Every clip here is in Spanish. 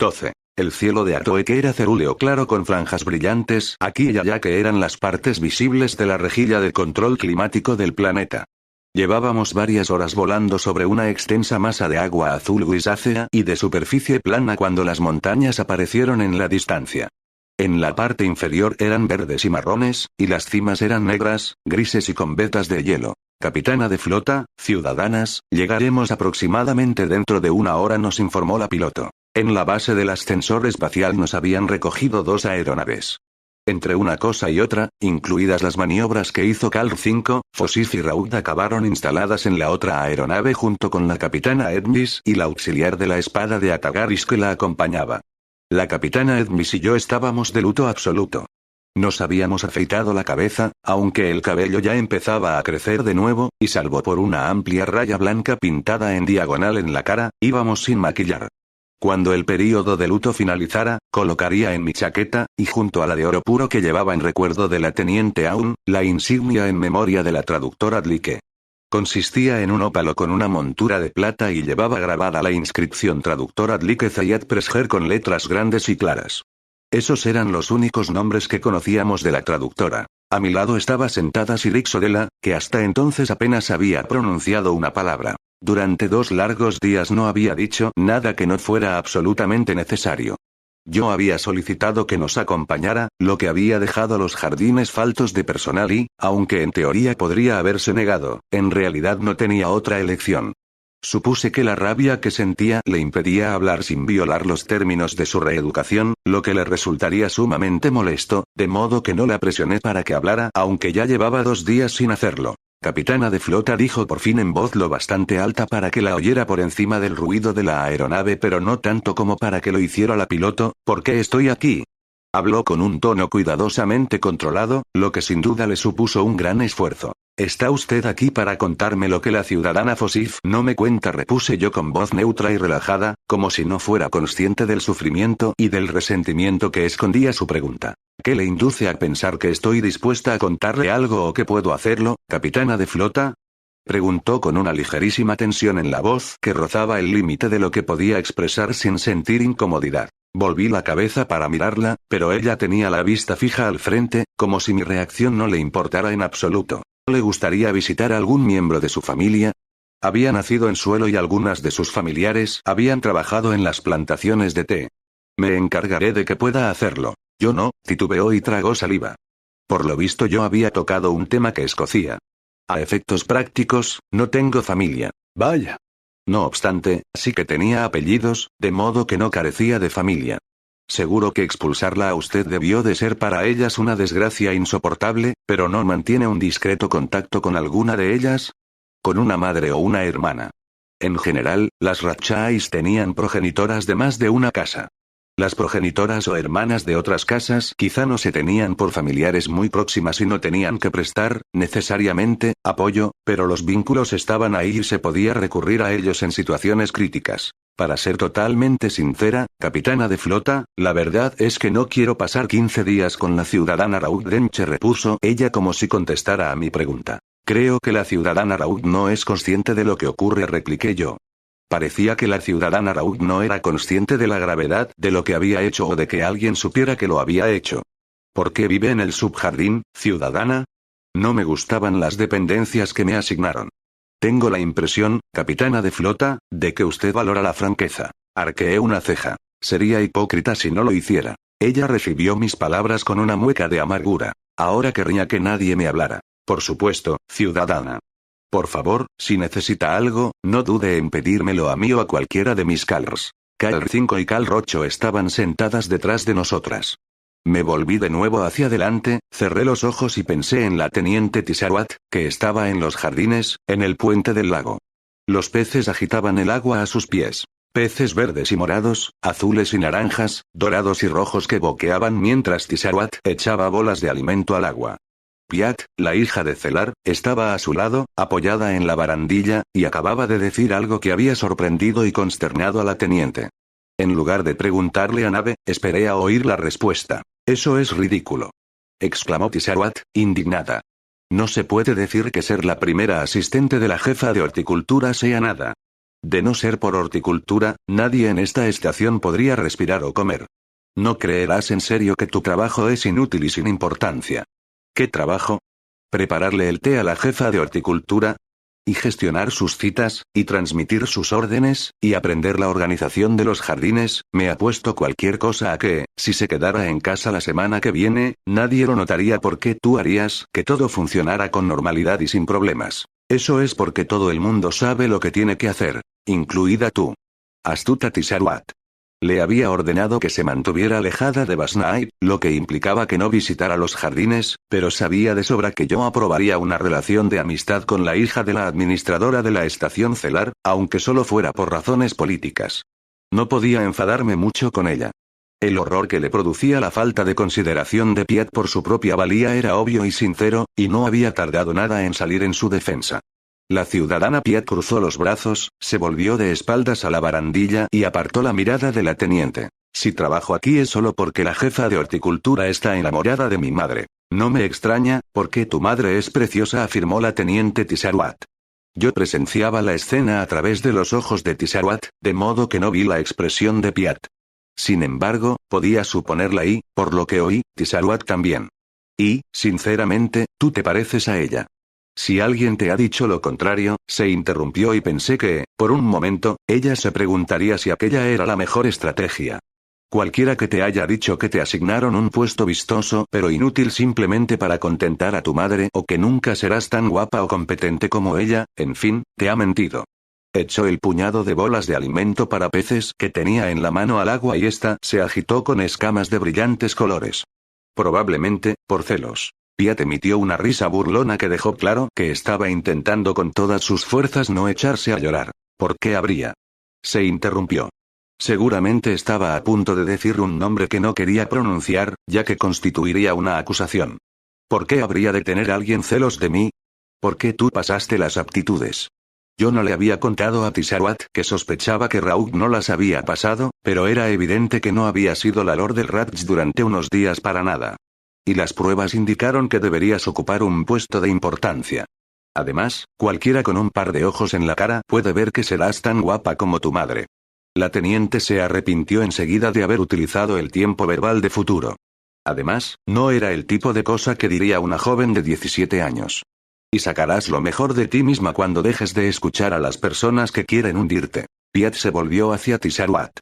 12. El cielo de Atoeke era cerúleo claro con franjas brillantes aquí y allá que eran las partes visibles de la rejilla de control climático del planeta. Llevábamos varias horas volando sobre una extensa masa de agua azul grisácea y de superficie plana cuando las montañas aparecieron en la distancia. En la parte inferior eran verdes y marrones, y las cimas eran negras, grises y con vetas de hielo. Capitana de flota, ciudadanas, llegaremos aproximadamente dentro de una hora, nos informó la piloto. En la base del ascensor espacial nos habían recogido 2 aeronaves. Entre una cosa y otra, incluidas las maniobras que hizo Carl V, Fosif y Raud acabaron instaladas en la otra aeronave junto con la capitana Edmis y la auxiliar de la espada de Atagaris que la acompañaba. La capitana Edmis y yo estábamos de luto absoluto. Nos habíamos afeitado la cabeza, aunque el cabello ya empezaba a crecer de nuevo, y salvo por una amplia raya blanca pintada en diagonal en la cara, íbamos sin maquillar. Cuando el período de luto finalizara, colocaría en mi chaqueta, y junto a la de oro puro que llevaba en recuerdo de la teniente Aun, la insignia en memoria de la traductora Dlike. Consistía en un ópalo con una montura de plata y llevaba grabada la inscripción traductora Dlike Zayat Presger con letras grandes y claras. Esos eran los únicos nombres que conocíamos de la traductora. A mi lado estaba sentada Sirik Sodela, que hasta entonces apenas había pronunciado una palabra. Durante 2 largos días no había dicho nada que no fuera absolutamente necesario. Yo había solicitado que nos acompañara, lo que había dejado los jardines faltos de personal y, aunque en teoría podría haberse negado, en realidad no tenía otra elección. Supuse que la rabia que sentía le impedía hablar sin violar los términos de su reeducación, lo que le resultaría sumamente molesto, de modo que no la presioné para que hablara, aunque ya llevaba 2 días sin hacerlo. Capitana de flota, dijo por fin en voz lo bastante alta para que la oyera por encima del ruido de la aeronave, pero no tanto como para que lo hiciera la piloto. ¿Por qué estoy aquí? Habló con un tono cuidadosamente controlado, lo que sin duda le supuso un gran esfuerzo. ¿Está usted aquí para contarme lo que la ciudadana Fosif no me cuenta?, repuse yo con voz neutra y relajada, como si no fuera consciente del sufrimiento y del resentimiento que escondía su pregunta. ¿Qué le induce a pensar que estoy dispuesta a contarle algo o que puedo hacerlo, capitana de flota? Preguntó con una ligerísima tensión en la voz que rozaba el límite de lo que podía expresar sin sentir incomodidad. Volví la cabeza para mirarla, pero ella tenía la vista fija al frente, como si mi reacción no le importara en absoluto. ¿Le gustaría visitar a algún miembro de su familia? Había nacido en Suelo y algunas de sus familiares habían trabajado en las plantaciones de té. Me encargaré de que pueda hacerlo. Yo no, titubeó y tragó saliva. Por lo visto yo había tocado un tema que escocía. A efectos prácticos, no tengo familia. Vaya. No obstante, sí que tenía apellidos, de modo que no carecía de familia. Seguro que expulsarla a usted debió de ser para ellas una desgracia insoportable, pero ¿no mantiene un discreto contacto con alguna de ellas? ¿Con una madre o una hermana? En general, las Ratchais tenían progenitoras de más de una casa. Las progenitoras o hermanas de otras casas quizá no se tenían por familiares muy próximas y no tenían que prestar, necesariamente, apoyo, pero los vínculos estaban ahí y se podía recurrir a ellos en situaciones críticas. Para ser totalmente sincera, capitana de flota, la verdad es que no quiero pasar 15 días con la ciudadana Raud Denche, repuso ella como si contestara a mi pregunta. Creo que la ciudadana Raud no es consciente de lo que ocurre, repliqué yo. Parecía que la ciudadana Raud no era consciente de la gravedad de lo que había hecho o de que alguien supiera que lo había hecho. ¿Por qué vive en el subjardín, ciudadana? No me gustaban las dependencias que me asignaron. Tengo la impresión, capitana de flota, de que usted valora la franqueza. Arqueé una ceja. Sería hipócrita si no lo hiciera. Ella recibió mis palabras con una mueca de amargura. Ahora querría que nadie me hablara. Por supuesto, ciudadana. Por favor, si necesita algo, no dude en pedírmelo a mí o a cualquiera de mis Calrs. Cal 5 y Cal 8 estaban sentadas detrás de nosotras. Me volví de nuevo hacia adelante, cerré los ojos y pensé en la teniente Tisarwat, que estaba en los jardines, en el puente del lago. Los peces agitaban el agua a sus pies. Peces verdes y morados, azules y naranjas, dorados y rojos que boqueaban mientras Tisarwat echaba bolas de alimento al agua. Piat, la hija de Celar, estaba a su lado, apoyada en la barandilla, y acababa de decir algo que había sorprendido y consternado a la teniente. En lugar de preguntarle a Nave, esperé a oír la respuesta. «Eso es ridículo», exclamó Tisarwat, indignada. «No se puede decir que ser la primera asistente de la jefa de horticultura sea nada. De no ser por horticultura, nadie en esta estación podría respirar o comer. No creerás en serio que tu trabajo es inútil y sin importancia. ¿Qué trabajo? ¿Prepararle el té a la jefa de horticultura? Y gestionar sus citas, y transmitir sus órdenes, y aprender la organización de los jardines. Me apuesto cualquier cosa a que, si se quedara en casa la semana que viene, nadie lo notaría porque tú harías que todo funcionara con normalidad y sin problemas. Eso es porque todo el mundo sabe lo que tiene que hacer, incluida tú. Astuta Tisharuat. Le había ordenado que se mantuviera alejada de Basnight, lo que implicaba que no visitara los jardines, pero sabía de sobra que yo aprobaría una relación de amistad con la hija de la administradora de la estación celar, aunque solo fuera por razones políticas. No podía enfadarme mucho con ella. El horror que le producía la falta de consideración de Piat por su propia valía era obvio y sincero, y no había tardado nada en salir en su defensa. La ciudadana Piat cruzó los brazos, se volvió de espaldas a la barandilla y apartó la mirada de la teniente. Si trabajo aquí es solo porque la jefa de horticultura está enamorada de mi madre. No me extraña, porque tu madre es preciosa, afirmó la teniente Tisharuat. Yo presenciaba la escena a través de los ojos de Tisharuat, de modo que no vi la expresión de Piat. Sin embargo, podía suponerla y, por lo que oí, Tisharuat también. Y, sinceramente, tú te pareces a ella. Si alguien te ha dicho lo contrario, se interrumpió y pensé que, por un momento, ella se preguntaría si aquella era la mejor estrategia. Cualquiera que te haya dicho que te asignaron un puesto vistoso pero inútil simplemente para contentar a tu madre o que nunca serás tan guapa o competente como ella, en fin, te ha mentido. Echó el puñado de bolas de alimento para peces que tenía en la mano al agua y ésta se agitó con escamas de brillantes colores. Probablemente, por celos. Piat emitió una risa burlona que dejó claro que estaba intentando con todas sus fuerzas no echarse a llorar. ¿Por qué habría? Se interrumpió. Seguramente estaba a punto de decir un nombre que no quería pronunciar, ya que constituiría una acusación. ¿Por qué habría de tener alguien celos de mí? ¿Por qué tú pasaste las aptitudes? Yo no le había contado a Tisharuat que sospechaba que Raúl no las había pasado, pero era evidente que no había sido la Lord del Ratch durante unos días para nada. Y las pruebas indicaron que deberías ocupar un puesto de importancia. Además, cualquiera con un par de ojos en la cara puede ver que serás tan guapa como tu madre. La teniente se arrepintió enseguida de haber utilizado el tiempo verbal de futuro. Además, no era el tipo de cosa que diría una joven de 17 años. Y sacarás lo mejor de ti misma cuando dejes de escuchar a las personas que quieren hundirte. Piat se volvió hacia Tisharuat.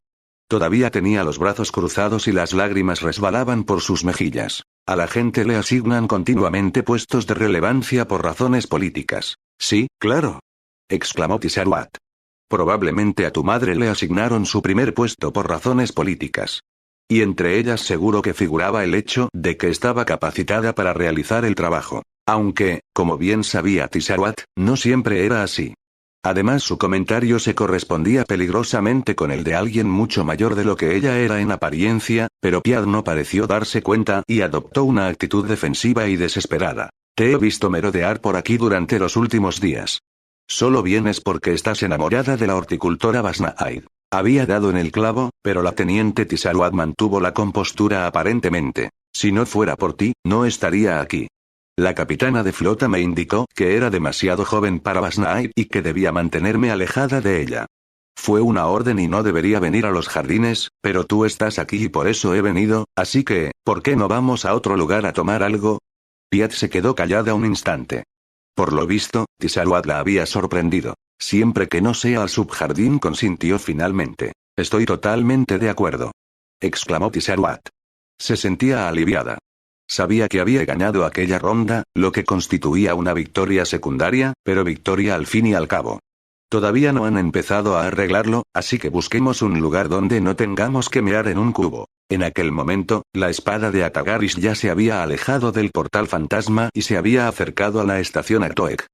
Todavía tenía los brazos cruzados y las lágrimas resbalaban por sus mejillas. A la gente le asignan continuamente puestos de relevancia por razones políticas. Sí, claro, exclamó Tisharuat. Probablemente a tu madre le asignaron su primer puesto por razones políticas. Y entre ellas seguro que figuraba el hecho de que estaba capacitada para realizar el trabajo. Aunque, como bien sabía Tisharuat, no siempre era así. Además su comentario se correspondía peligrosamente con el de alguien mucho mayor de lo que ella era en apariencia, pero Piat no pareció darse cuenta y adoptó una actitud defensiva y desesperada. Te he visto merodear por aquí durante los últimos días. Solo vienes porque estás enamorada de la horticultora Basnight. Había dado en el clavo, pero la teniente Tisharuat mantuvo la compostura aparentemente. Si no fuera por ti, no estaría aquí. La capitana de flota me indicó que era demasiado joven para Basnight y que debía mantenerme alejada de ella. Fue una orden y no debería venir a los jardines, pero tú estás aquí y por eso he venido, así que, ¿por qué no vamos a otro lugar a tomar algo? Piat se quedó callada un instante. Por lo visto, Tisharuat la había sorprendido. Siempre que no sea al subjardín, consintió finalmente. Estoy totalmente de acuerdo, exclamó Tisharuat. Se sentía aliviada. Sabía que había ganado aquella ronda, lo que constituía una victoria secundaria, pero victoria al fin y al cabo. Todavía no han empezado a arreglarlo, así que busquemos un lugar donde no tengamos que mear en un cubo. En aquel momento, la espada de Atagaris ya se había alejado del portal fantasma y se había acercado a la estación Atoek.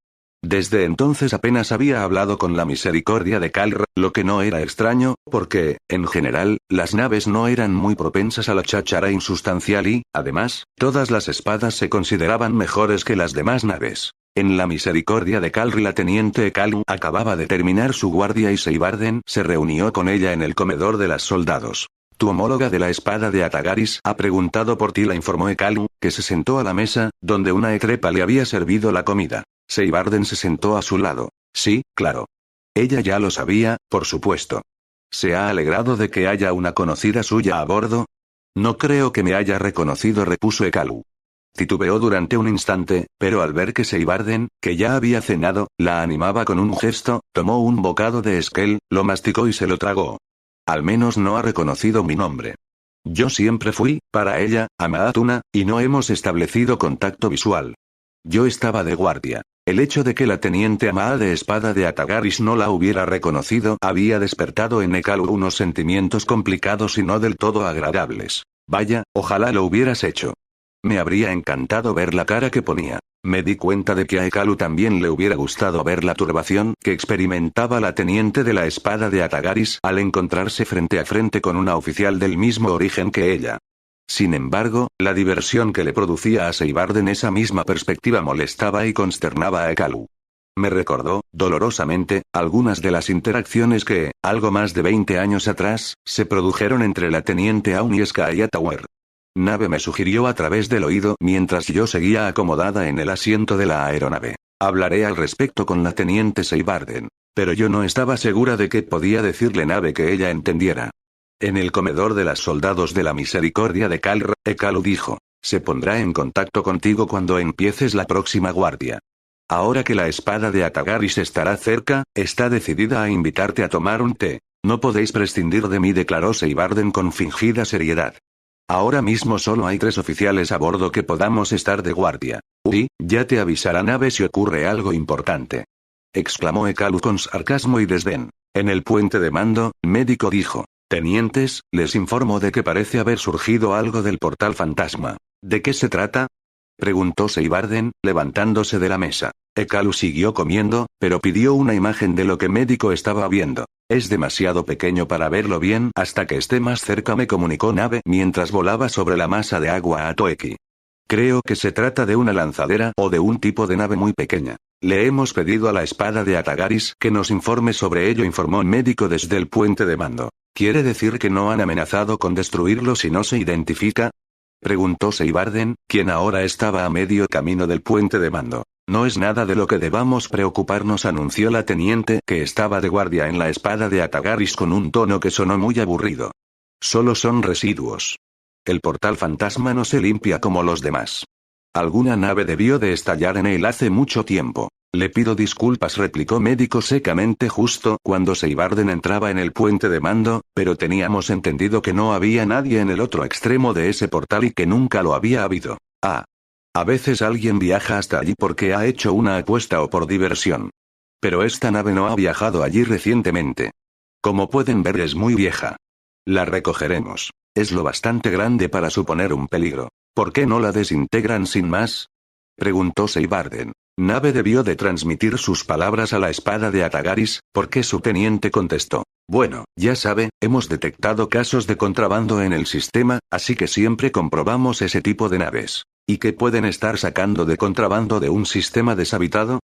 Desde entonces apenas había hablado con la misericordia de Kalr, lo que no era extraño, porque, en general, las naves no eran muy propensas a la cháchara insustancial y, además, todas las espadas se consideraban mejores que las demás naves. En la misericordia de Kalr la teniente Kalu acababa de terminar su guardia y Seibarden se reunió con ella en el comedor de las soldados. Tu homóloga de la espada de Atagaris ha preguntado por ti, la informó Kalu, que se sentó a la mesa, donde una etrepa le había servido la comida. Seibarden se sentó a su lado. Sí, claro. Ella ya lo sabía, por supuesto. ¿Se ha alegrado de que haya una conocida suya a bordo? No creo que me haya reconocido, repuso Ekalu. Titubeó durante un instante, pero al ver que Seibarden, que ya había cenado, la animaba con un gesto, tomó un bocado de esquel, lo masticó y se lo tragó. Al menos no ha reconocido mi nombre. Yo siempre fui, para ella, Amaatuna, y no hemos establecido contacto visual. Yo estaba de guardia. El hecho de que la teniente Amaa de Espada de Atagaris no la hubiera reconocido había despertado en Ekalu unos sentimientos complicados y no del todo agradables. Vaya, ojalá lo hubieras hecho. Me habría encantado ver la cara que ponía. Me di cuenta de que a Ekalu también le hubiera gustado ver la turbación que experimentaba la teniente de la Espada de Atagaris al encontrarse frente a frente con una oficial del mismo origen que ella. Sin embargo, la diversión que le producía a Seibarden esa misma perspectiva molestaba y consternaba a Ekalu. Me recordó, dolorosamente, algunas de las interacciones que, algo más de 20 años atrás, se produjeron entre la teniente Aun y Skaya Tower. Nave me sugirió a través del oído mientras yo seguía acomodada en el asiento de la aeronave. Hablaré al respecto con la teniente Seibarden. Pero yo no estaba segura de que podía decirle Nave que ella entendiera. En el comedor de las soldados de la misericordia de Kalr, Ekalu dijo, se pondrá en contacto contigo cuando empieces la próxima guardia. Ahora que la espada de Atagaris estará cerca, está decidida a invitarte a tomar un té. No podéis prescindir de mí, declaró Seibarden con fingida seriedad. Ahora mismo solo hay 3 oficiales a bordo que podamos estar de guardia. Uy, ya te avisará Nave si ocurre algo importante. Exclamó Ekalu con sarcasmo y desdén. En el puente de mando, Médico dijo. Tenientes, les informo de que parece haber surgido algo del portal fantasma. ¿De qué se trata? Preguntó Seibarden, levantándose de la mesa. Ekalu siguió comiendo, pero pidió una imagen de lo que Médico estaba viendo. Es demasiado pequeño para verlo bien hasta que esté más cerca, me comunicó Nave mientras volaba sobre la masa de agua a Toeki. Creo que se trata de una lanzadera o de un tipo de nave muy pequeña. Le hemos pedido a la espada de Atagaris que nos informe sobre ello, informó Médico desde el puente de mando. ¿Quiere decir que no han amenazado con destruirlo si no se identifica? Preguntó Seibarden, quien ahora estaba a medio camino del puente de mando. No es nada de lo que debamos preocuparnos, anunció la teniente que estaba de guardia en la espada de Atagaris con un tono que sonó muy aburrido. Solo son residuos. El portal fantasma no se limpia como los demás. Alguna nave debió de estallar en él hace mucho tiempo. Le pido disculpas, replicó Médico secamente justo cuando Seibarden entraba en el puente de mando, pero teníamos entendido que no había nadie en el otro extremo de ese portal y que nunca lo había habido. A veces alguien viaja hasta allí porque ha hecho una apuesta o por diversión. Pero esta nave no ha viajado allí recientemente. Como pueden ver, es muy vieja. La recogeremos. Es lo bastante grande para suponer un peligro. ¿Por qué no la desintegran sin más? Preguntó Seibarden. Nave debió de transmitir sus palabras a la espada de Atagaris, porque su teniente contestó. Bueno, ya sabe, hemos detectado casos de contrabando en el sistema, así que siempre comprobamos ese tipo de naves. ¿Y qué pueden estar sacando de contrabando de un sistema deshabitado?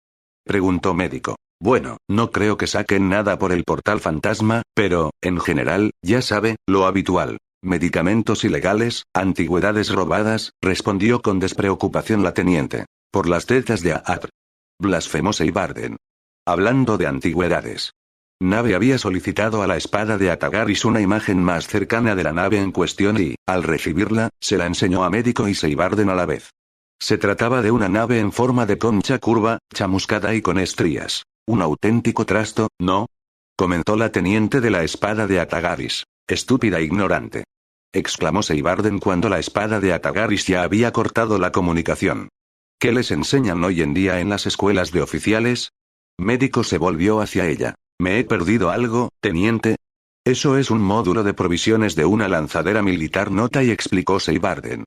Preguntó Médico. Bueno, no creo que saquen nada por el portal fantasma, pero, en general, ya sabe, lo habitual. Medicamentos ilegales, antigüedades robadas, respondió con despreocupación la teniente. Por las tetas de Aap. Blasfemó Seibarden. Hablando de antigüedades. Nave había solicitado a la espada de Atagaris una imagen más cercana de la nave en cuestión y, al recibirla, se la enseñó a Médico y Seibarden a la vez. Se trataba de una nave en forma de concha curva, chamuscada y con estrías. Un auténtico trasto, ¿no? Comentó la teniente de la espada de Atagaris. Estúpida ignorante. Exclamó Seibarden cuando la espada de Atagaris ya había cortado la comunicación. ¿Qué les enseñan hoy en día en las escuelas de oficiales? Médico se volvió hacia ella. ¿Me he perdido algo, teniente? Eso es un módulo de provisiones de una lanzadera militar, nota y explicó Seibarden.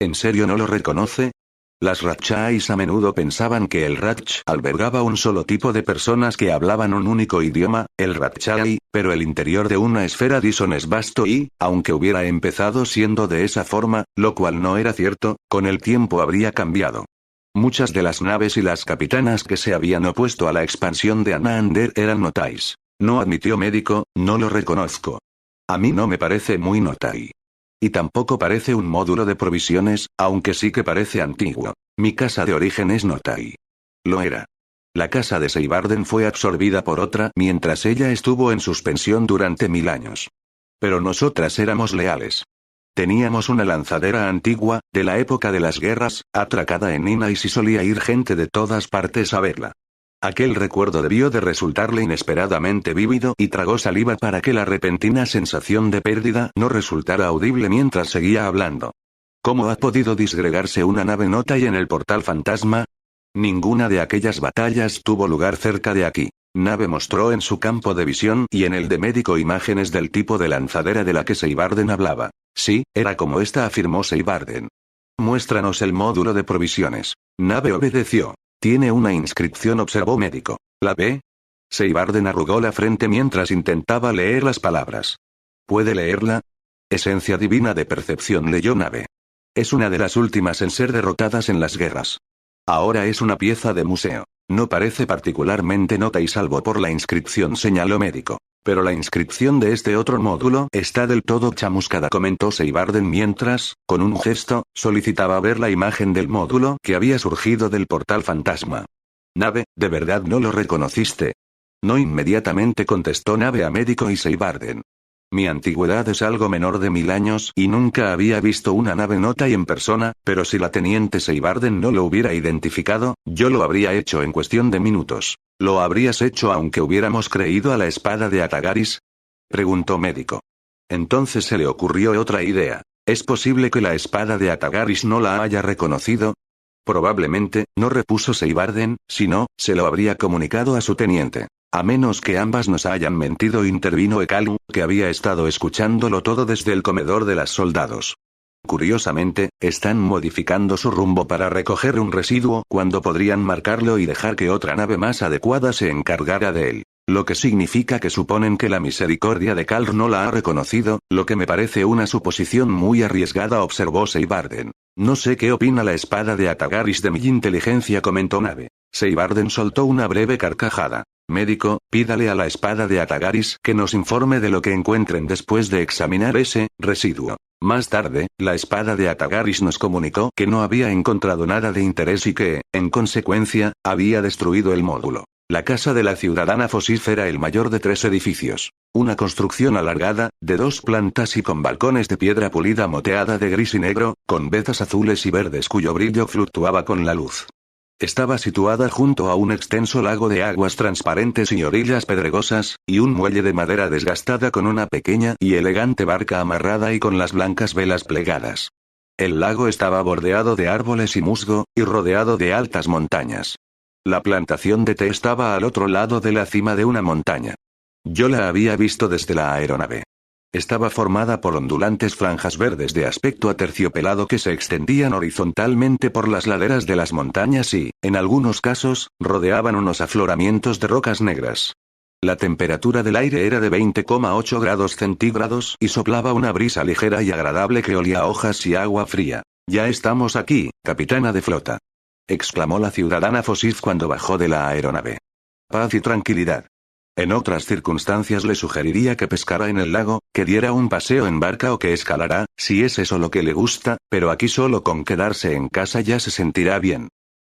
¿En serio no lo reconoce? Las Ratchais a menudo pensaban que el Ratch albergaba un solo tipo de personas que hablaban un único idioma, el Ratchai, pero el interior de una esfera Dyson es vasto y, aunque hubiera empezado siendo de esa forma, lo cual no era cierto, con el tiempo habría cambiado. Muchas de las naves y las capitanas que se habían opuesto a la expansión de Anaander eran Notais. No, admitió Médico, no lo reconozco. A mí no me parece muy Notai. Y tampoco parece un módulo de provisiones, aunque sí que parece antiguo. Mi casa de origen es Notai. Lo era. La casa de Seibarden fue absorbida por otra mientras ella estuvo en suspensión durante 1000 años. Pero nosotras éramos leales. Teníamos una lanzadera antigua, de la época de las guerras, atracada en Nina y si solía ir gente de todas partes a verla. Aquel recuerdo debió de resultarle inesperadamente vívido y tragó saliva para que la repentina sensación de pérdida no resultara audible mientras seguía hablando. ¿Cómo ha podido disgregarse una nave Nota y en el portal fantasma? Ninguna de aquellas batallas tuvo lugar cerca de aquí. Nave mostró en su campo de visión y en el de médico imágenes del tipo de lanzadera de la que Seibarden hablaba. Sí, era como esta, afirmó Seibarden. Muéstranos el módulo de provisiones. Nave obedeció. Tiene una inscripción, observó médico. ¿La ve? Seibarden arrugó la frente mientras intentaba leer las palabras. ¿Puede leerla? Esencia divina de percepción, leyó Nave. Es una de las últimas en ser derrotadas en las guerras. Ahora es una pieza de museo. No parece particularmente Nota y salvo por la inscripción, señaló médico. Pero la inscripción de este otro módulo está del todo chamuscada, comentó Seibarden mientras, con un gesto, solicitaba ver la imagen del módulo que había surgido del portal fantasma. Nave, ¿de verdad no lo reconociste? No, inmediatamente contestó Nave a médico y Seibarden. Mi antigüedad es algo menor de 1000 años y nunca había visto una nave Nota y en persona, pero si la teniente Seibarden no lo hubiera identificado, yo lo habría hecho en cuestión de minutos. ¿Lo habrías hecho aunque hubiéramos creído a la espada de Atagaris? Preguntó médico. Entonces se le ocurrió otra idea. ¿Es posible que la espada de Atagaris no la haya reconocido? Probablemente, no, repuso Seibarden, si no, se lo habría comunicado a su teniente. A menos que ambas nos hayan mentido, intervino Ekalu, que había estado escuchándolo todo desde el comedor de las soldados. Curiosamente, están modificando su rumbo para recoger un residuo cuando podrían marcarlo y dejar que otra nave más adecuada se encargara de él. Lo que significa que suponen que la misericordia de Kalr no la ha reconocido, lo que me parece una suposición muy arriesgada, observó Seibarden. No sé qué opina la espada de Atagaris de mi inteligencia, comentó Nave. Seibarden soltó una breve carcajada. Médico, pídale a la espada de Atagaris que nos informe de lo que encuentren después de examinar ese residuo. Más tarde, la espada de Atagaris nos comunicó que no había encontrado nada de interés y que, en consecuencia, había destruido el módulo. La casa de la ciudadana Fosif era el mayor de 3 edificios. Una construcción alargada, de 2 plantas y con balcones de piedra pulida moteada de gris y negro, con vetas azules y verdes cuyo brillo fluctuaba con la luz. Estaba situada junto a un extenso lago de aguas transparentes y orillas pedregosas, y un muelle de madera desgastada con una pequeña y elegante barca amarrada y con las blancas velas plegadas. El lago estaba bordeado de árboles y musgo, y rodeado de altas montañas. La plantación de té estaba al otro lado de la cima de una montaña. Yo la había visto desde la aeronave. Estaba formada por ondulantes franjas verdes de aspecto aterciopelado que se extendían horizontalmente por las laderas de las montañas y, en algunos casos, rodeaban unos afloramientos de rocas negras. La temperatura del aire era de 20,8 grados centígrados y soplaba una brisa ligera y agradable que olía a hojas y agua fría. Ya estamos aquí, capitana de flota, exclamó la ciudadana Fosif cuando bajó de la aeronave. Paz y tranquilidad. En otras circunstancias le sugeriría que pescara en el lago, que diera un paseo en barca o que escalara, si es eso lo que le gusta, pero aquí solo con quedarse en casa ya se sentirá bien.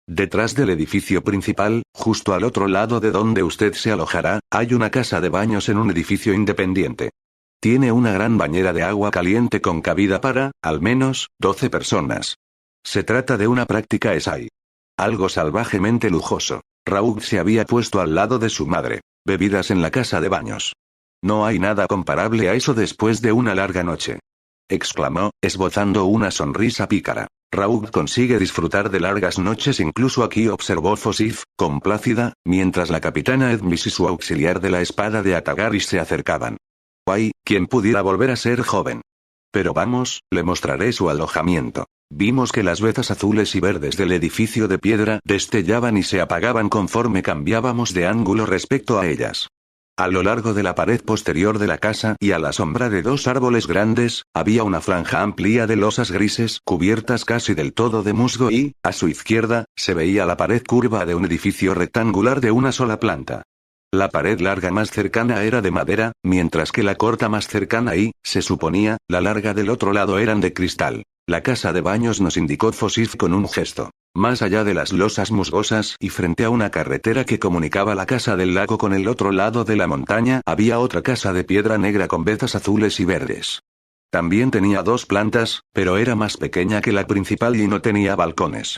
Detrás del edificio principal, justo al otro lado de donde usted se alojará, hay una casa de baños en un edificio independiente. Tiene una gran bañera de agua caliente con cabida para, al menos, 12 personas. Se trata de una práctica esai. Algo salvajemente lujoso. Raúl se había puesto al lado de su madre. Bebidas en la casa de baños. No hay nada comparable a eso después de una larga noche, exclamó, esbozando una sonrisa pícara. Raúl consigue disfrutar de largas noches incluso aquí, observó Fosif, complácida, mientras la capitana Edmis y su auxiliar de la espada de Atagaris se acercaban. Ay, quien pudiera volver a ser joven. Pero vamos, le mostraré su alojamiento. Vimos que las vetas azules y verdes del edificio de piedra destellaban y se apagaban conforme cambiábamos de ángulo respecto a ellas. A lo largo de la pared posterior de la casa y a la sombra de 2 árboles grandes, había una franja amplia de losas grises cubiertas casi del todo de musgo y, a su izquierda, se veía la pared curva de un edificio rectangular de una sola planta. La pared larga más cercana era de madera, mientras que la corta más cercana y, se suponía, la larga del otro lado eran de cristal. La casa de baños, nos indicó Fosif con un gesto. Más allá de las losas musgosas y frente a una carretera que comunicaba la casa del lago con el otro lado de la montaña, había otra casa de piedra negra con vetas azules y verdes. También tenía 2 plantas, pero era más pequeña que la principal y no tenía balcones.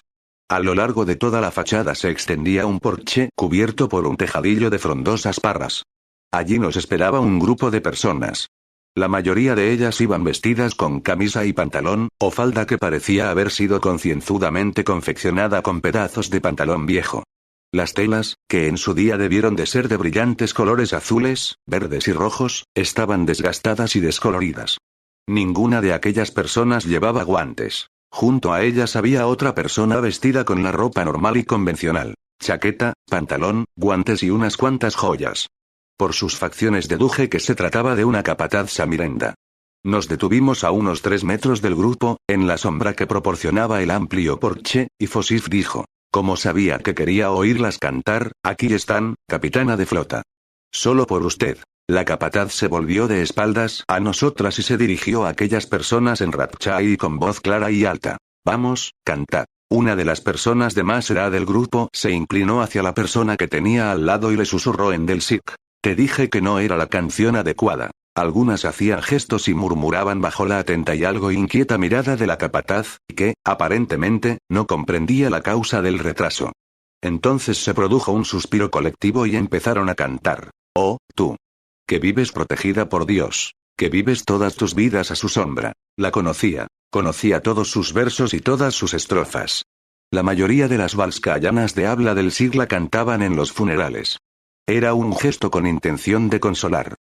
A lo largo de toda la fachada se extendía un porche cubierto por un tejadillo de frondosas parras. Allí nos esperaba un grupo de personas. La mayoría de ellas iban vestidas con camisa y pantalón, o falda que parecía haber sido concienzudamente confeccionada con pedazos de pantalón viejo. Las telas, que en su día debieron de ser de brillantes colores azules, verdes y rojos, estaban desgastadas y descoloridas. Ninguna de aquellas personas llevaba guantes. Junto a ellas había otra persona vestida con la ropa normal y convencional: chaqueta, pantalón, guantes y unas cuantas joyas. Por sus facciones deduje que se trataba de una capataz samirenda. Nos detuvimos a unos 3 metros del grupo, en la sombra que proporcionaba el amplio porche, y Fosif dijo, como sabía que quería oírlas cantar: «Aquí están, capitana de flota. Solo por usted». La capataz se volvió de espaldas a nosotras y se dirigió a aquellas personas en Ratchai con voz clara y alta. «Vamos, cantad». Una de las personas de más edad del grupo se inclinó hacia la persona que tenía al lado y le susurró en Delsikh: «Te dije que no era la canción adecuada». Algunas hacían gestos y murmuraban bajo la atenta y algo inquieta mirada de la capataz, que, aparentemente, no comprendía la causa del retraso. Entonces se produjo un suspiro colectivo y empezaron a cantar. «Oh, tú, que vives protegida por Dios, que vives todas tus vidas a su sombra». La conocía todos sus versos y todas sus estrofas. La mayoría de las valskayanas de habla del sigla cantaban en los funerales. Era un gesto con intención de consolar.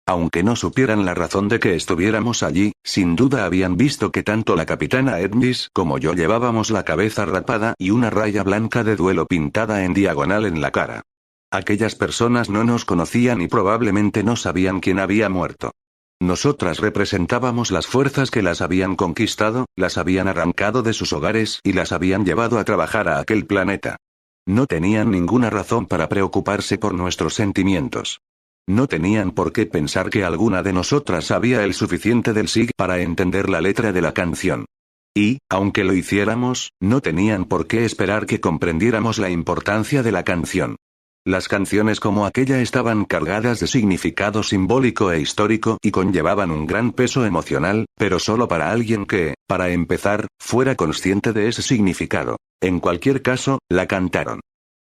Aunque no supieran la razón de que estuviéramos allí, sin duda habían visto que tanto la capitana Edmis como yo llevábamos la cabeza rapada y una raya blanca de duelo pintada en diagonal en la cara. Aquellas personas no nos conocían y probablemente no sabían quién había muerto. Nosotras representábamos las fuerzas que las habían conquistado, las habían arrancado de sus hogares y las habían llevado a trabajar a aquel planeta. No tenían ninguna razón para preocuparse por nuestros sentimientos. No tenían por qué pensar que alguna de nosotras sabía el suficiente del SIG para entender la letra de la canción. Y, aunque lo hiciéramos, no tenían por qué esperar que comprendiéramos la importancia de la canción. Las canciones como aquella estaban cargadas de significado simbólico e histórico y conllevaban un gran peso emocional, pero solo para alguien que, para empezar, fuera consciente de ese significado. En cualquier caso, la cantaron.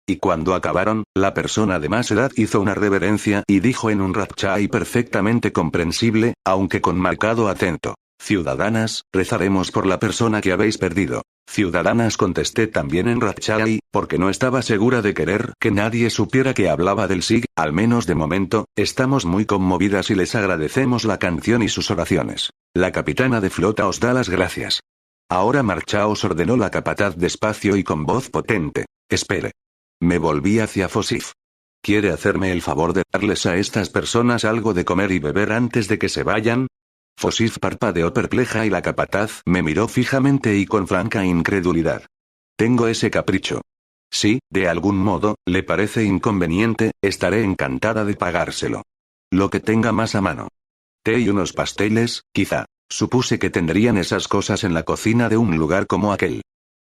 Y cuando acabaron, la persona de más edad hizo una reverencia y dijo en un Ratchai perfectamente comprensible, aunque con marcado acento: «Ciudadanas, rezaremos por la persona que habéis perdido». «Ciudadanas», contesté también en Ratchai, porque no estaba segura de querer que nadie supiera que hablaba del SIG, al menos de momento. «Estamos muy conmovidas y les agradecemos la canción y sus oraciones. La capitana de flota os da las gracias. Ahora marchaos», ordenó la capataz despacio y con voz potente. «Espere». Me volví hacia Fosif. ¿Quiere hacerme el favor de darles a estas personas algo de comer y beber antes de que se vayan? Fosif parpadeó perpleja y la capataz me miró fijamente y con franca incredulidad. «Tengo ese capricho. Si, de algún modo, le parece inconveniente, estaré encantada de pagárselo. Lo que tenga más a mano. Té y unos pasteles, quizá». Supuse que tendrían esas cosas en la cocina de un lugar como aquel.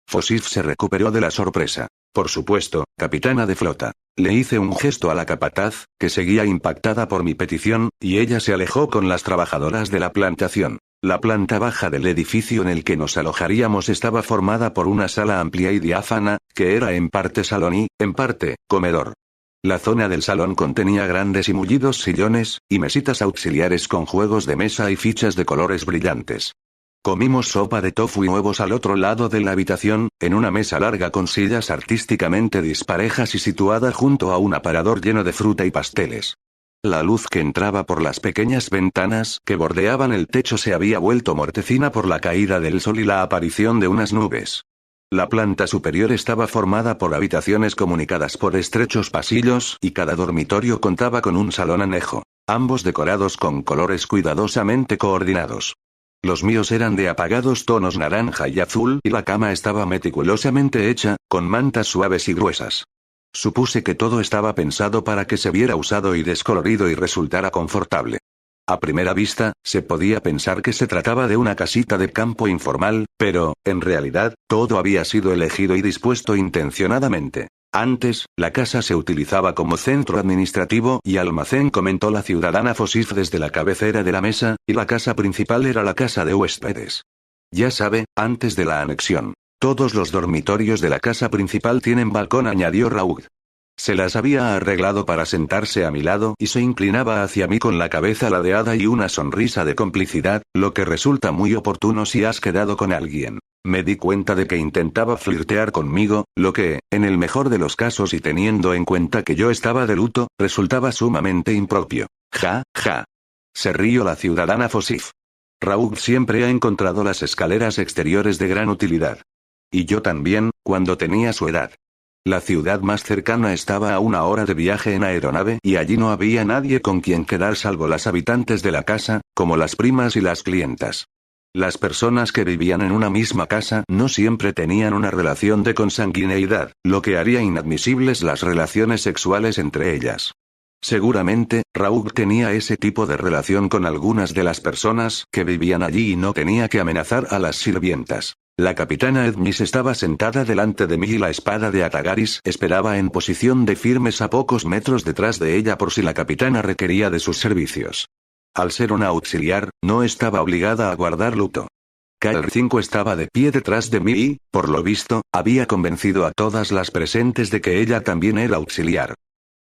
Fosif se recuperó de la sorpresa. «Por supuesto, capitana de flota». Le hice un gesto a la capataz, que seguía impactada por mi petición, y ella se alejó con las trabajadoras de la plantación. La planta baja del edificio en el que nos alojaríamos estaba formada por una sala amplia y diáfana, que era en parte salón y, en parte, comedor. La zona del salón contenía grandes y mullidos sillones, y mesitas auxiliares con juegos de mesa y fichas de colores brillantes. Comimos sopa de tofu y huevos al otro lado de la habitación, en una mesa larga con sillas artísticamente disparejas y situada junto a un aparador lleno de fruta y pasteles. La luz que entraba por las pequeñas ventanas que bordeaban el techo se había vuelto mortecina por la caída del sol y la aparición de unas nubes. La planta superior estaba formada por habitaciones comunicadas por estrechos pasillos y cada dormitorio contaba con un salón anejo, ambos decorados con colores cuidadosamente coordinados. Los míos eran de apagados tonos naranja y azul y la cama estaba meticulosamente hecha, con mantas suaves y gruesas. Supuse que todo estaba pensado para que se viera usado y descolorido y resultara confortable. A primera vista, se podía pensar que se trataba de una casita de campo informal, Pero, en realidad, todo había sido elegido y dispuesto intencionadamente. Antes, la casa se utilizaba como centro administrativo y almacén, comentó la ciudadana Fosif desde la cabecera de la mesa, y la casa principal era la casa de huéspedes. Ya sabe, antes de la anexión. Todos los dormitorios de la casa principal tienen balcón, añadió Raúl. Se las había arreglado para sentarse a mi lado y se inclinaba hacia mí con la cabeza ladeada y una sonrisa de complicidad, lo que resulta muy oportuno si has quedado con alguien. Me di cuenta de que intentaba flirtear conmigo, lo que, en el mejor de los casos y teniendo en cuenta que yo estaba de luto, resultaba sumamente impropio. Ja, ja. Se rió la ciudadana Fosif. Raúl siempre ha encontrado las escaleras exteriores de gran utilidad. Y yo también, cuando tenía su edad. La ciudad más cercana estaba a 1 hora de viaje en aeronave y allí no había nadie con quien quedar salvo las habitantes de la casa, como las primas y las clientas. Las personas que vivían en una misma casa no siempre tenían una relación de consanguineidad, lo que haría inadmisibles las relaciones sexuales entre ellas. Seguramente, Raúl tenía ese tipo de relación con algunas de las personas que vivían allí y no tenía que amenazar a las sirvientas. La capitana Edmis estaba sentada delante de mí y la espada de Atagaris esperaba en posición de firmes a pocos metros detrás de ella por si la capitana requería de sus servicios. Al ser una auxiliar, no estaba obligada a guardar luto. KR5 estaba de pie detrás de mí y, por lo visto, había convencido a todas las presentes de que ella también era auxiliar.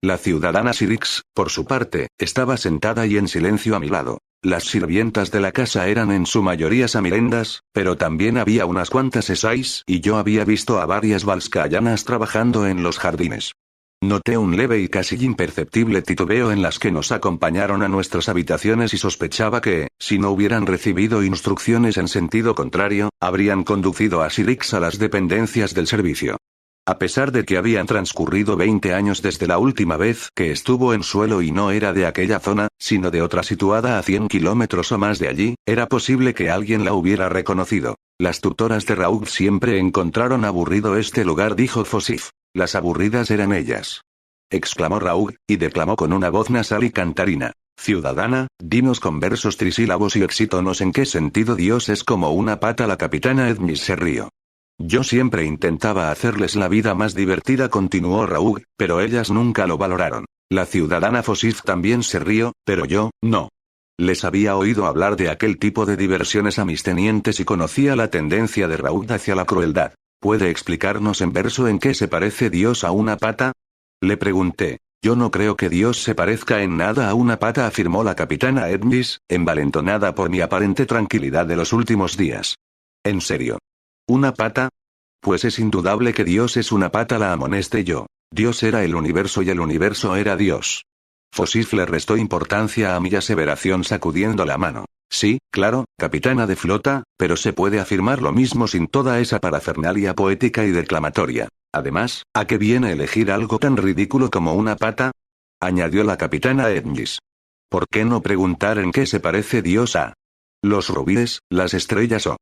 La ciudadana Sirix, por su parte, estaba sentada y en silencio a mi lado. Las sirvientas de la casa eran en su mayoría samirendas, pero también había unas cuantas esais y yo había visto a varias valskayanas trabajando en los jardines. Noté un leve y casi imperceptible titubeo en las que nos acompañaron a nuestras habitaciones y sospechaba que, si no hubieran recibido instrucciones en sentido contrario, habrían conducido a Sirix a las dependencias del servicio. A pesar de que habían transcurrido 20 años desde la última vez que estuvo en suelo y no era de aquella zona, sino de otra situada a 100 kilómetros o más de allí, era posible que alguien la hubiera reconocido. Las tutoras de Raúl siempre encontraron aburrido este lugar, dijo Fosif. Las aburridas eran ellas. Exclamó Raúl, y declamó con una voz nasal y cantarina. Ciudadana, dinos con versos trisílabos y oxítonos en qué sentido Dios es como una pata. La capitana Edmis se rió. Yo siempre intentaba hacerles la vida más divertida, continuó Raúl, pero ellas nunca lo valoraron. La ciudadana Fosif también se rió, pero yo, no. Les había oído hablar de aquel tipo de diversiones a mis tenientes y conocía la tendencia de Raúl hacia la crueldad. ¿Puede explicarnos en verso en qué se parece Dios a una pata? Le pregunté. Yo no creo que Dios se parezca en nada a una pata, afirmó la capitana Edmis, envalentonada por mi aparente tranquilidad de los últimos días. ¿En serio? ¿Una pata? Pues es indudable que Dios es una pata, la amonesté yo. Dios era el universo y el universo era Dios. Fosif le restó importancia a mi aseveración sacudiendo la mano. Sí, claro, capitana de flota, pero se puede afirmar lo mismo sin toda esa parafernalia poética y declamatoria. Además, ¿a qué viene elegir algo tan ridículo como una pata? Añadió la capitana Edmis. ¿Por qué no preguntar en qué se parece Dios a los rubíes, las estrellas o...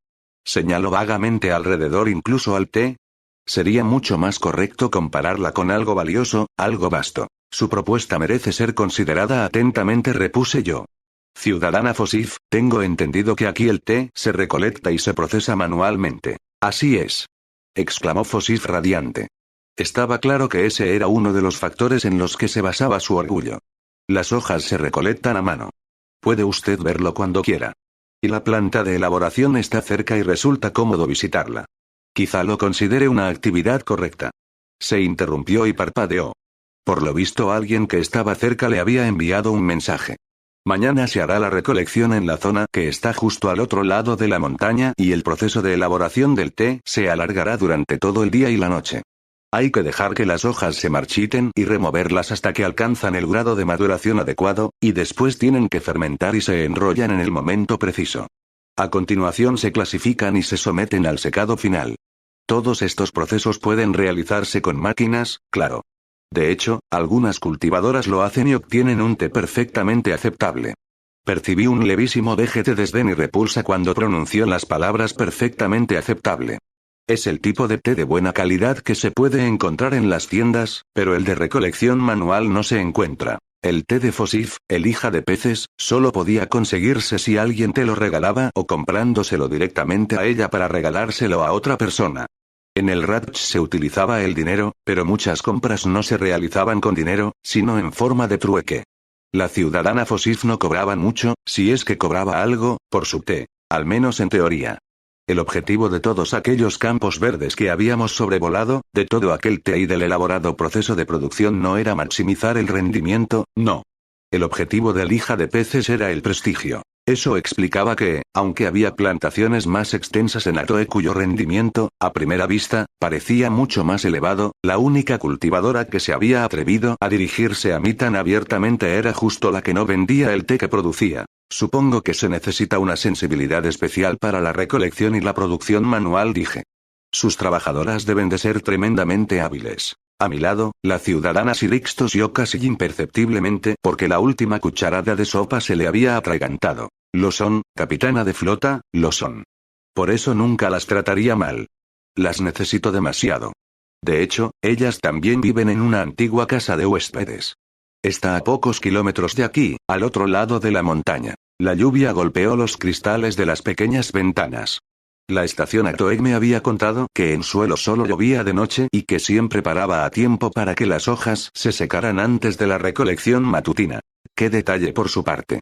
Señaló vagamente alrededor, incluso al té? Sería mucho más correcto compararla con algo valioso, algo vasto. Su propuesta merece ser considerada atentamente, repuse yo. Ciudadana Fosif, tengo entendido que aquí el té se recolecta y se procesa manualmente. Así es. Exclamó Fosif radiante. Estaba claro que ese era uno de los factores en los que se basaba su orgullo. Las hojas se recolectan a mano. Puede usted verlo cuando quiera. Y la planta de elaboración está cerca y resulta cómodo visitarla. Quizá lo considere una actividad correcta. Se interrumpió y parpadeó. Por lo visto alguien que estaba cerca le había enviado un mensaje. Mañana se hará la recolección en la zona que está justo al otro lado de la montaña y el proceso de elaboración del té se alargará durante todo el día y la noche. Hay que dejar que las hojas se marchiten y removerlas hasta que alcanzan el grado de maduración adecuado, y después tienen que fermentar y se enrollan en el momento preciso. A continuación se clasifican y se someten al secado final. Todos estos procesos pueden realizarse con máquinas, claro. De hecho, algunas cultivadoras lo hacen y obtienen un té perfectamente aceptable. Percibí un levísimo deje de desdén y repulsa cuando pronunció las palabras perfectamente aceptable. Es el tipo de té de buena calidad que se puede encontrar en las tiendas, pero el de recolección manual no se encuentra. El té de Fosif, el hija de peces, solo podía conseguirse si alguien te lo regalaba o comprándoselo directamente a ella para regalárselo a otra persona. En el Ratch se utilizaba el dinero, pero muchas compras no se realizaban con dinero, sino en forma de trueque. La ciudadana Fosif no cobraba mucho, si es que cobraba algo, por su té, al menos en teoría. El objetivo de todos aquellos campos verdes que habíamos sobrevolado, de todo aquel té y del elaborado proceso de producción no era maximizar el rendimiento, no. El objetivo del hija de peces era el prestigio. Eso explicaba que, aunque había plantaciones más extensas en Atoe cuyo rendimiento, a primera vista, parecía mucho más elevado, la única cultivadora que se había atrevido a dirigirse a mí tan abiertamente era justo la que no vendía el té que producía. Supongo que se necesita una sensibilidad especial para la recolección y la producción manual, dije. Sus trabajadoras deben de ser tremendamente hábiles. A mi lado, la ciudadana Sirix tosió casi imperceptiblemente porque la última cucharada de sopa se le había atragantado. Lo son, capitana de flota, lo son. Por eso nunca las trataría mal. Las necesito demasiado. De hecho, ellas también viven en una antigua casa de huéspedes. Está a pocos kilómetros de aquí, al otro lado de la montaña. La lluvia golpeó los cristales de las pequeñas ventanas. La estación Atoeg me había contado que en suelo solo llovía de noche y que siempre paraba a tiempo para que las hojas se secaran antes de la recolección matutina. ¡Qué detalle por su parte!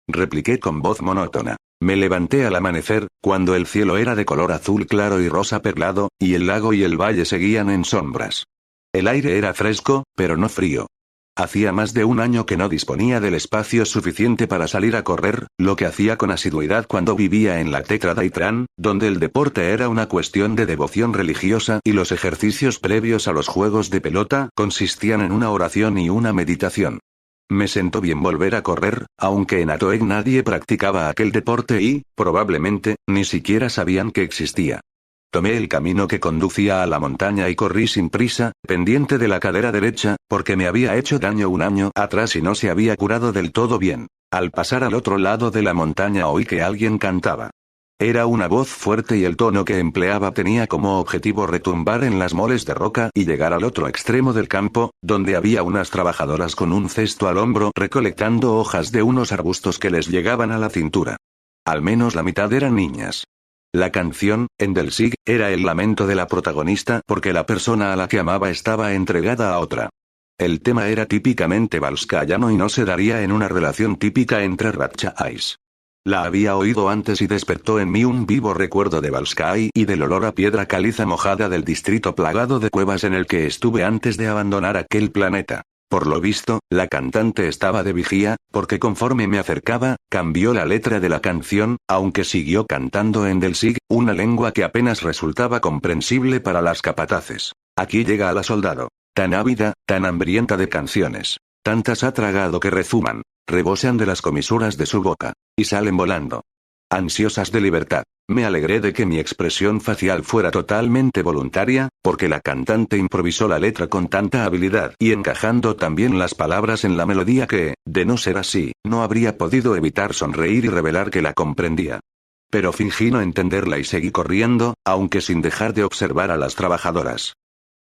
Repliqué con voz monótona. Me levanté al amanecer, cuando el cielo era de color azul claro y rosa perlado, y el lago y el valle seguían en sombras. El aire era fresco, pero no frío. Hacía más de un año que no disponía del espacio suficiente para salir a correr, lo que hacía con asiduidad cuando vivía en la Tetra Daitran, donde el deporte era una cuestión de devoción religiosa y los ejercicios previos a los juegos de pelota consistían en una oración y una meditación. Me sentó bien volver a correr, aunque en Atoeg nadie practicaba aquel deporte y, probablemente, ni siquiera sabían que existía. Tomé el camino que conducía a la montaña y corrí sin prisa, pendiente de la cadera derecha, porque me había hecho daño un año atrás y no se había curado del todo bien. Al pasar al otro lado de la montaña oí que alguien cantaba. Era una voz fuerte y el tono que empleaba tenía como objetivo retumbar en las moles de roca y llegar al otro extremo del campo, donde había unas trabajadoras con un cesto al hombro recolectando hojas de unos arbustos que les llegaban a la cintura. Al menos la mitad eran niñas. La canción, en Delsig, era el lamento de la protagonista porque la persona a la que amaba estaba entregada a otra. El tema era típicamente valscayano y no se daría en una relación típica entre Ratchais. La había oído antes y despertó en mí un vivo recuerdo de Valskai y del olor a piedra caliza mojada del distrito plagado de cuevas en el que estuve antes de abandonar aquel planeta. Por lo visto, la cantante estaba de vigía, porque conforme me acercaba, cambió la letra de la canción, aunque siguió cantando en Delsig, una lengua que apenas resultaba comprensible para las capataces. Aquí llega a la soldado. Tan ávida, tan hambrienta de canciones. Tantas ha tragado que rezuman, rebosan de las comisuras de su boca, y salen volando. Ansiosas de libertad. Me alegré de que mi expresión facial fuera totalmente voluntaria, porque la cantante improvisó la letra con tanta habilidad y encajando también las palabras en la melodía que, de no ser así, no habría podido evitar sonreír y revelar que la comprendía. Pero fingí no entenderla y seguí corriendo, aunque sin dejar de observar a las trabajadoras.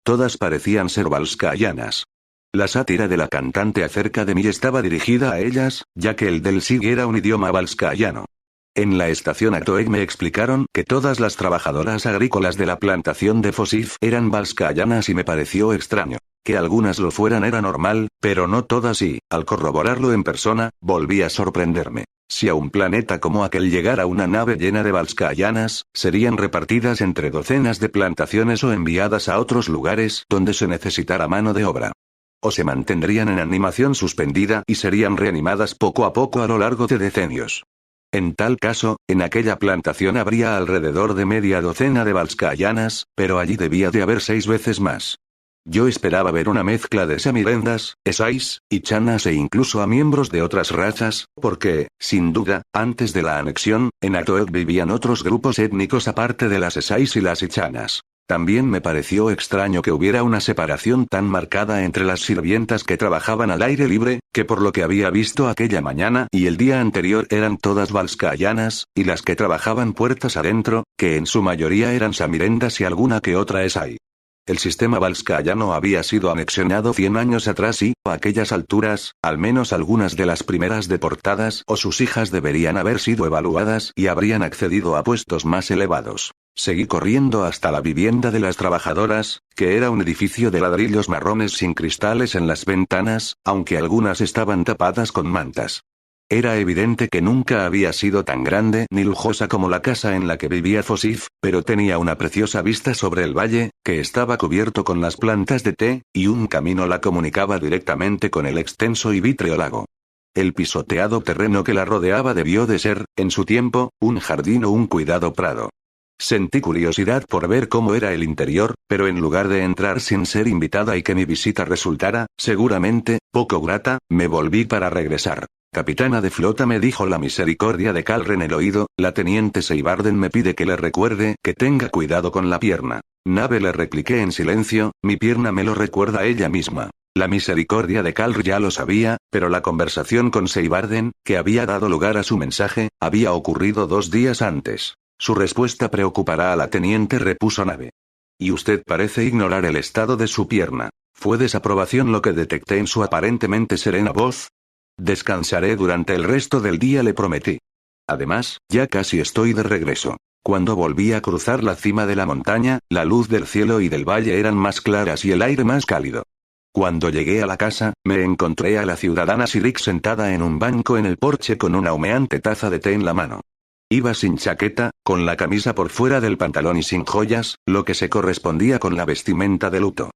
Todas parecían ser valscayanas. La sátira de la cantante acerca de mí estaba dirigida a ellas, ya que el Delsig era un idioma valscayano. En la estación Atoeg me explicaron que todas las trabajadoras agrícolas de la plantación de Fosif eran valscayanas y me pareció extraño. Que algunas lo fueran era normal, pero no todas y, al corroborarlo en persona, volví a sorprenderme. Si a un planeta como aquel llegara una nave llena de valscayanas, serían repartidas entre docenas de plantaciones o enviadas a otros lugares donde se necesitara mano de obra. O se mantendrían en animación suspendida y serían reanimadas poco a poco a lo largo de decenios. En tal caso, en aquella plantación habría alrededor de media docena de valscayanas, pero allí debía de haber 6 veces más. Yo esperaba ver una mezcla de samirendas, esais, y chanas e incluso a miembros de otras razas, porque, sin duda, antes de la anexión, en Atoeg vivían otros grupos étnicos aparte de las esais y las ichanas. También me pareció extraño que hubiera una separación tan marcada entre las sirvientas que trabajaban al aire libre, que por lo que había visto aquella mañana y el día anterior eran todas valscayanas, y las que trabajaban puertas adentro, que en su mayoría eran samirendas y alguna que otra esai. El sistema valskayano había sido anexionado 100 años atrás y, a aquellas alturas, al menos algunas de las primeras deportadas o sus hijas deberían haber sido evaluadas y habrían accedido a puestos más elevados. Seguí corriendo hasta la vivienda de las trabajadoras, que era un edificio de ladrillos marrones sin cristales en las ventanas, aunque algunas estaban tapadas con mantas. Era evidente que nunca había sido tan grande ni lujosa como la casa en la que vivía Fosif, pero tenía una preciosa vista sobre el valle, que estaba cubierto con las plantas de té, y un camino la comunicaba directamente con el extenso y vítreo lago. El pisoteado terreno que la rodeaba debió de ser, en su tiempo, un jardín o un cuidado prado. Sentí curiosidad por ver cómo era el interior, pero en lugar de entrar sin ser invitada y que mi visita resultara, seguramente, poco grata, me volví para regresar. Capitana de flota, me dijo la misericordia de Calr en el oído, la teniente Seibarden me pide que le recuerde que tenga cuidado con la pierna. Nave, le repliqué en silencio, mi pierna me lo recuerda ella misma. La misericordia de Calr ya lo sabía, pero la conversación con Seibarden, que había dado lugar a su mensaje, había ocurrido 2 días antes. Su respuesta preocupará a la teniente, repuso Nave. Y usted parece ignorar el estado de su pierna. ¿Fue desaprobación lo que detecté en su aparentemente serena voz? Descansaré durante el resto del día, le prometí. Además, ya casi estoy de regreso. Cuando volví a cruzar la cima de la montaña, la luz del cielo y del valle eran más claras y el aire más cálido. Cuando llegué a la casa, me encontré a la ciudadana Sirik sentada en un banco en el porche con una humeante taza de té en la mano. Iba sin chaqueta, con la camisa por fuera del pantalón y sin joyas, lo que se correspondía con la vestimenta de luto.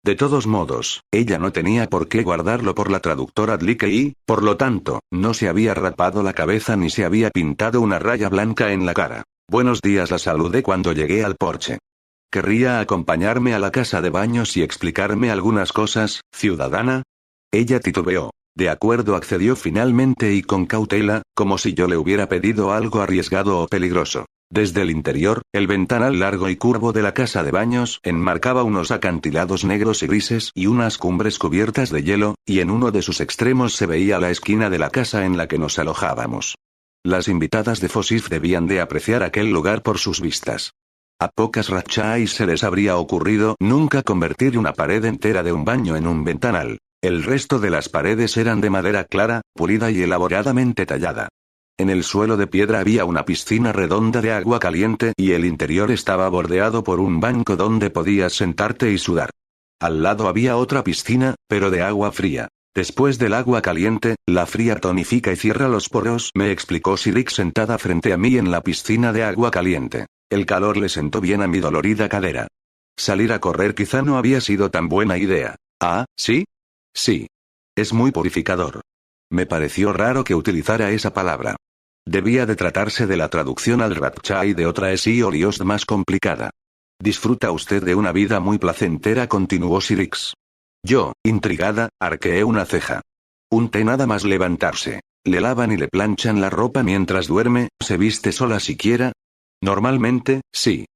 De todos modos, ella no tenía por qué guardarlo por la traductora Dlike y, por lo tanto, no se había rapado la cabeza ni se había pintado una raya blanca en la cara. Buenos días, la saludé cuando llegué al porche. ¿Querría acompañarme a la casa de baños y explicarme algunas cosas, ciudadana? Ella titubeó. De acuerdo, accedió finalmente y con cautela, como si yo le hubiera pedido algo arriesgado o peligroso. Desde el interior, el ventanal largo y curvo de la casa de baños enmarcaba unos acantilados negros y grises y unas cumbres cubiertas de hielo, y en uno de sus extremos se veía la esquina de la casa en la que nos alojábamos. Las invitadas de Fosif debían de apreciar aquel lugar por sus vistas. A pocas Ratchais se les habría ocurrido nunca convertir una pared entera de un baño en un ventanal. El resto de las paredes eran de madera clara, pulida y elaboradamente tallada. En el suelo de piedra había una piscina redonda de agua caliente y el interior estaba bordeado por un banco donde podías sentarte y sudar. Al lado había otra piscina, pero de agua fría. Después del agua caliente, la fría tonifica y cierra los poros, me explicó Sirik sentada frente a mí en la piscina de agua caliente. El calor le sentó bien a mi dolorida cadera. Salir a correr quizá no había sido tan buena idea. ¿Ah, sí? Sí. Es muy purificador. Me pareció raro que utilizara esa palabra. Debía de tratarse de la traducción al Ratchai de otra Esi o Liost más complicada. Disfruta usted de una vida muy placentera, continuó Sirix. Yo, intrigada, arqueé una ceja. Un té nada más levantarse. ¿Le lavan y le planchan la ropa mientras duerme? ¿Se viste sola siquiera? Normalmente, sí.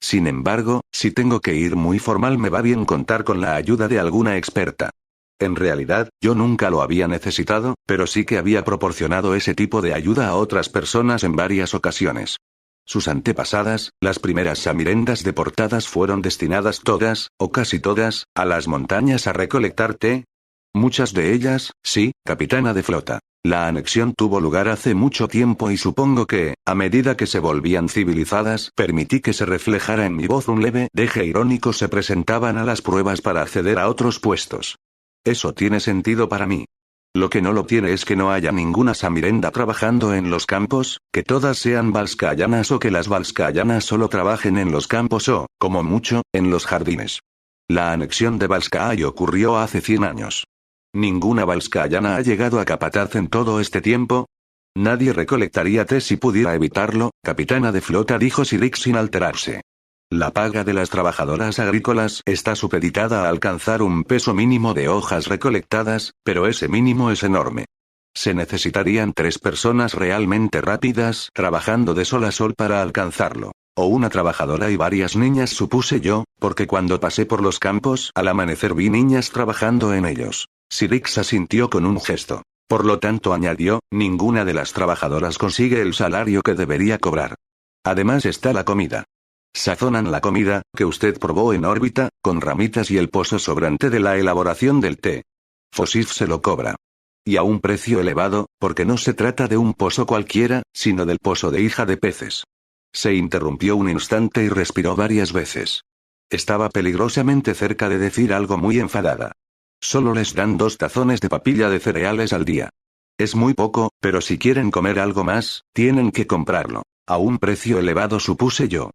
Sin embargo, si tengo que ir muy formal me va bien contar con la ayuda de alguna experta. En realidad, yo nunca lo había necesitado, pero sí que había proporcionado ese tipo de ayuda a otras personas en varias ocasiones. Sus antepasadas, las primeras samirendas deportadas, fueron destinadas todas, o casi todas, a las montañas a recolectar té. Muchas de ellas, sí, capitana de flota. La anexión tuvo lugar hace mucho tiempo y supongo que, a medida que se volvían civilizadas, permití que se reflejara en mi voz un leve deje irónico, se presentaban a las pruebas para acceder a otros puestos. Eso tiene sentido para mí. Lo que no lo tiene es que no haya ninguna samirenda trabajando en los campos, que todas sean valskayanas o que las valskayanas solo trabajen en los campos o, como mucho, en los jardines. La anexión de Valskay ocurrió hace 100 años. ¿Ninguna valskayana ha llegado a capataz en todo este tiempo? Nadie recolectaría té si pudiera evitarlo, capitana de flota, dijo Sirik sin alterarse. La paga de las trabajadoras agrícolas está supeditada a alcanzar un peso mínimo de hojas recolectadas, pero ese mínimo es enorme. Se necesitarían 3 personas realmente rápidas trabajando de sol a sol para alcanzarlo. O una trabajadora y varias niñas, supuse yo, porque cuando pasé por los campos al amanecer vi niñas trabajando en ellos. Sirik asintió con un gesto. Por lo tanto, añadió, ninguna de las trabajadoras consigue el salario que debería cobrar. Además está la comida. Sazonan la comida, que usted probó en órbita, con ramitas y el pozo sobrante de la elaboración del té. Fosif se lo cobra. Y a un precio elevado, porque no se trata de un pozo cualquiera, sino del pozo de hija de peces. Se interrumpió un instante y respiró varias veces. Estaba peligrosamente cerca de decir algo muy enfadada. Solo les dan 2 tazones de papilla de cereales al día. Es muy poco, pero si quieren comer algo más, tienen que comprarlo. A un precio elevado, supuse yo.